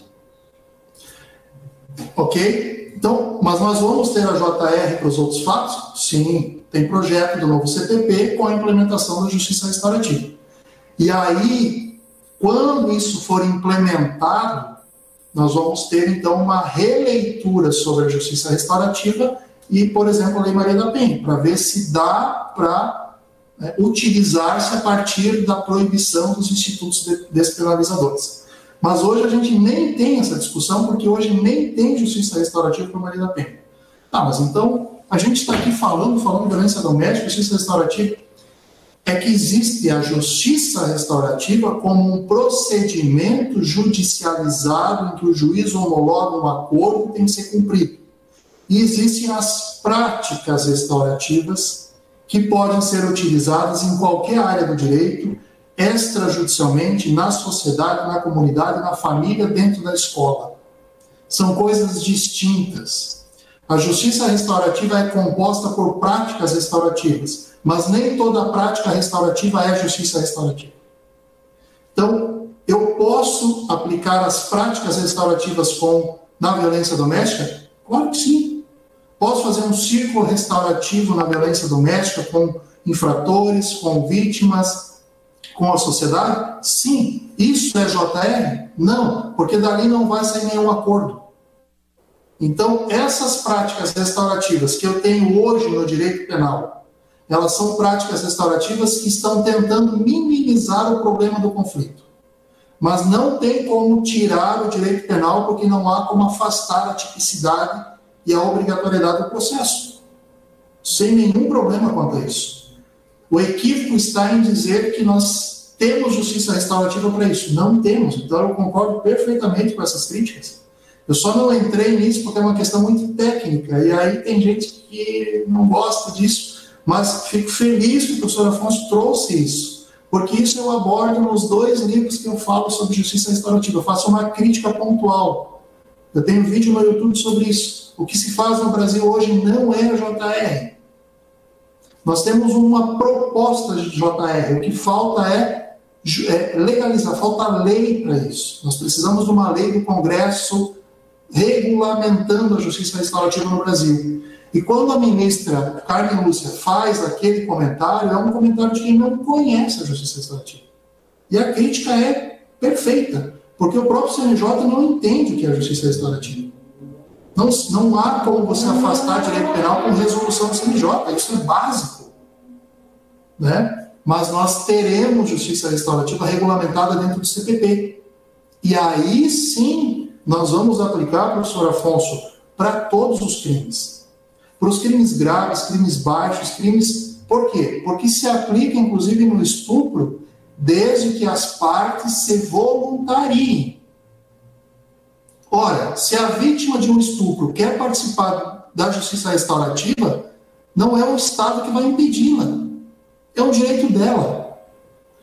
Ok? Então, mas nós vamos ter a JR para os outros fatos? Sim, tem projeto do novo CTP com a implementação da justiça restaurativa. E aí, quando isso for implementado, nós vamos ter, então, uma releitura sobre a justiça restaurativa e, por exemplo, a Lei Maria da Penha, para ver se dá para utilizar-se a partir da proibição dos institutos despenalizadores. Mas hoje a gente nem tem essa discussão, porque hoje nem tem justiça restaurativa para a Maria da Penha. Mas então, a gente está aqui falando de violência doméstica, justiça restaurativa. É que existe a justiça restaurativa como um procedimento judicializado em que o juiz homologa um acordo e tem que ser cumprido. E existem as práticas restaurativas que podem ser utilizadas em qualquer área do direito, extrajudicialmente, na sociedade, na comunidade, na família, dentro da escola. São coisas distintas. A justiça restaurativa é composta por práticas restaurativas, mas nem toda prática restaurativa é justiça restaurativa. Então, eu posso aplicar as práticas restaurativas na violência doméstica? Claro que sim. Posso fazer um círculo restaurativo na violência doméstica com infratores, com vítimas, com a sociedade? Sim. Isso é JR? Não, porque dali não vai sair nenhum acordo. Então, essas práticas restaurativas que eu tenho hoje no direito penal, elas são práticas restaurativas que estão tentando minimizar o problema do conflito. Mas não tem como tirar o direito penal, porque não há como afastar a tipicidade e a obrigatoriedade do processo. Sem nenhum problema quanto a isso. O equívoco está em dizer que nós temos justiça restaurativa para isso. Não temos. Então eu concordo perfeitamente com essas críticas. Eu só não entrei nisso porque é uma questão muito técnica. E aí tem gente que não gosta disso. Mas fico feliz que o professor Afonso trouxe isso, porque isso eu abordo nos 2 livros que eu falo sobre justiça restaurativa. Eu faço uma crítica pontual. Eu tenho um vídeo no YouTube sobre isso. O que se faz no Brasil hoje não é JR. Nós temos uma proposta de JR. O que falta é legalizar, falta lei para isso. Nós precisamos de uma lei do Congresso regulamentando a justiça restaurativa no Brasil. E quando a ministra Carmen Lúcia faz aquele comentário, é um comentário de quem não conhece a justiça restaurativa. E a crítica é perfeita, porque o próprio CNJ não entende o que é a justiça restaurativa. Não há como você afastar direito penal com resolução do CNJ, isso é básico. Né? Mas nós teremos justiça restaurativa regulamentada dentro do CPP. E aí sim, nós vamos aplicar, professor Afonso, para todos os crimes. Para os crimes graves, crimes baixos, crimes... Por quê? Porque se aplica, inclusive, no estupro, desde que as partes se voluntariem. Ora, se a vítima de um estupro quer participar da justiça restaurativa, não é o Estado que vai impedi-la. É um direito dela.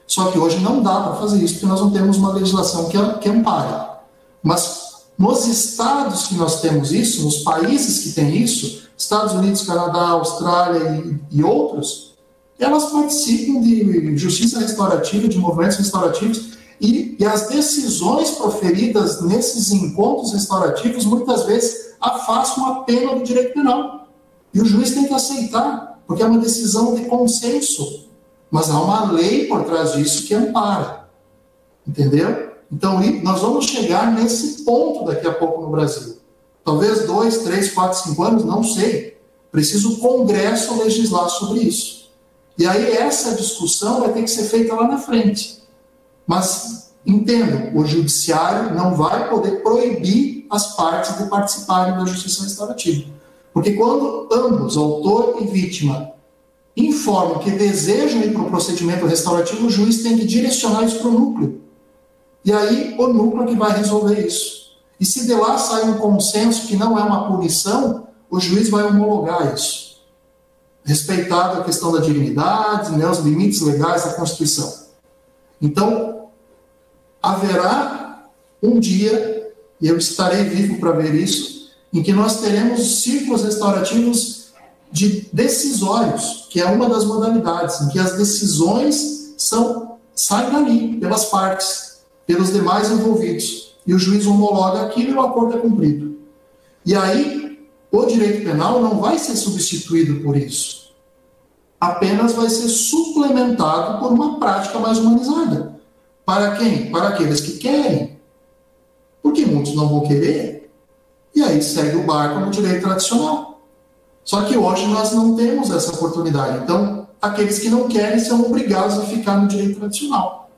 Só que hoje não dá para fazer isso, porque nós não temos uma legislação que ampare. Mas nos estados que nós temos isso, nos países que têm isso, Estados Unidos, Canadá, Austrália e outros, elas participam de justiça restaurativa, de movimentos restaurativos, e as decisões proferidas nesses encontros restaurativos muitas vezes afastam a pena do direito penal. E o juiz tem que aceitar, porque é uma decisão de consenso. Mas há uma lei por trás disso que ampara. Entendeu? Então, nós vamos chegar nesse ponto daqui a pouco no Brasil. Talvez 2, 3, 4, 5 anos, não sei. Precisa o Congresso legislar sobre isso. E aí essa discussão vai ter que ser feita lá na frente. Mas, entendo, o judiciário não vai poder proibir as partes de participarem da justiça restaurativa. Porque quando ambos, autor e vítima, informam que desejam ir para o procedimento restaurativo, o juiz tem que direcionar isso para o núcleo. E aí o núcleo que vai resolver isso. E se de lá sai um consenso que não é uma punição, o juiz vai homologar isso. Respeitado a questão da dignidade, né, os limites legais da Constituição. Então, haverá um dia, e eu estarei vivo para ver isso, em que nós teremos círculos restaurativos decisórios, que é uma das modalidades, em que as decisões saem dali, pelas partes, pelos demais envolvidos, e o juiz homologa aquilo e o acordo é cumprido. E aí, o direito penal não vai ser substituído por isso. Apenas vai ser suplementado por uma prática mais humanizada. Para quem? Para aqueles que querem. Porque muitos não vão querer. E aí segue o barco no direito tradicional. Só que hoje nós não temos essa oportunidade. Então, aqueles que não querem são obrigados a ficar no direito tradicional.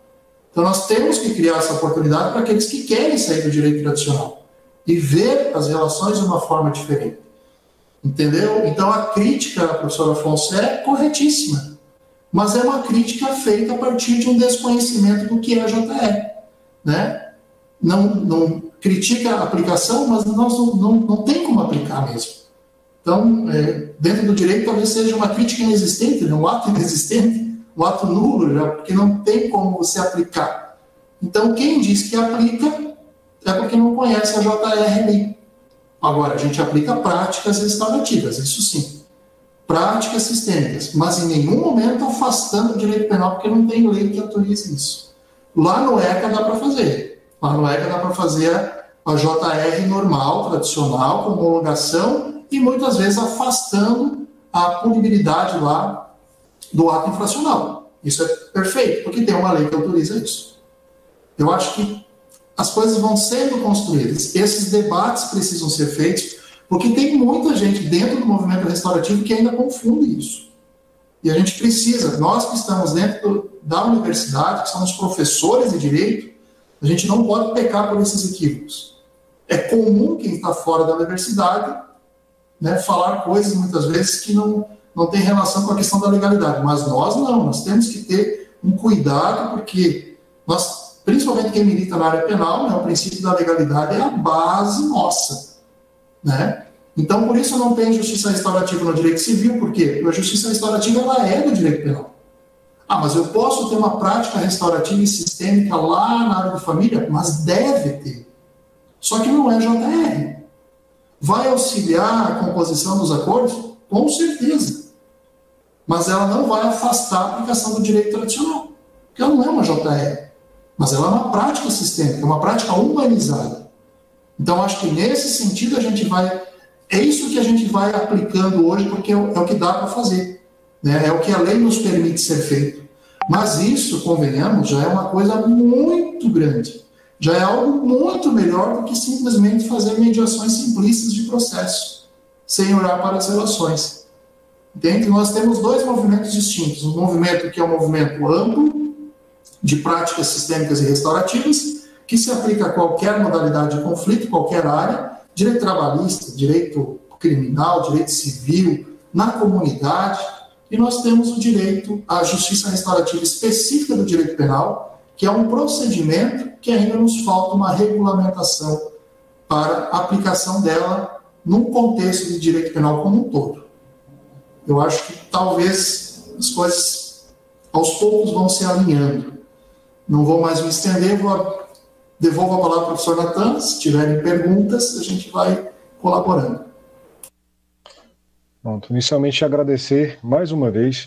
Então, nós temos que criar essa oportunidade para aqueles que querem sair do direito tradicional e ver as relações de uma forma diferente. Entendeu? Então, a crítica, professor Afonso, é corretíssima. Mas é uma crítica feita a partir de um desconhecimento do que é a JR. Né? Não critica a aplicação, mas nós não tem como aplicar mesmo. Então, dentro do direito, talvez seja uma crítica inexistente, né? Um ato inexistente, um ato nulo, já, porque não tem como você aplicar. Então, quem diz que aplica é porque não conhece a JR ali. Agora, a gente aplica práticas restaurativas, isso sim. Práticas sistêmicas, mas em nenhum momento afastando o direito penal, porque não tem lei que autorize isso. Lá no ECA dá para fazer. Lá no ECA dá para fazer a JR normal, tradicional, com homologação, e muitas vezes afastando a punibilidade lá do ato infracional. Isso é perfeito, porque tem uma lei que autoriza isso. Eu acho que as coisas vão sendo construídas. Esses debates precisam ser feitos, porque tem muita gente dentro do movimento restaurativo que ainda confunde isso. E a gente precisa, nós que estamos dentro da universidade, que somos professores de direito, a gente não pode pecar por esses equívocos. É comum quem está fora da universidade, né, falar coisas muitas vezes que não tem relação com a questão da legalidade, mas nós não, nós temos que ter um cuidado, porque nós, principalmente quem milita na área penal, né, o princípio da legalidade é a base nossa, né? Então, por isso não tem justiça restaurativa no direito civil, por quê? Porque a justiça restaurativa ela é do direito penal. Ah, mas eu posso ter uma prática restaurativa e sistêmica lá na área de família? Mas deve ter. Só que não é JR. Vai auxiliar a composição dos acordos? Com certeza. Mas ela não vai afastar a aplicação do direito tradicional. Porque ela não é uma JR. Mas ela é uma prática sistêmica, uma prática humanizada. Então, acho que nesse sentido a gente vai... É isso que a gente vai aplicando hoje, porque é o que dá para fazer. Né? É o que a lei nos permite ser feito. Mas isso, convenhamos, já é uma coisa muito grande. Já é algo muito melhor do que simplesmente fazer mediações simplistas de processo, sem olhar para as relações. Entende? Nós temos dois movimentos distintos. Um movimento que é um movimento amplo, de práticas sistêmicas e restaurativas, que se aplica a qualquer modalidade de conflito, qualquer área, direito trabalhista, direito criminal, direito civil, na comunidade, e nós temos o direito à justiça restaurativa específica do direito penal, que é um procedimento que ainda nos falta uma regulamentação para a aplicação dela num contexto de direito penal como um todo. Eu acho que talvez as coisas aos poucos vão se alinhando. Não vou mais me estender, devolvo a palavra ao professor Natan. Se tiverem perguntas, a gente vai colaborando. Pronto, inicialmente agradecer mais uma vez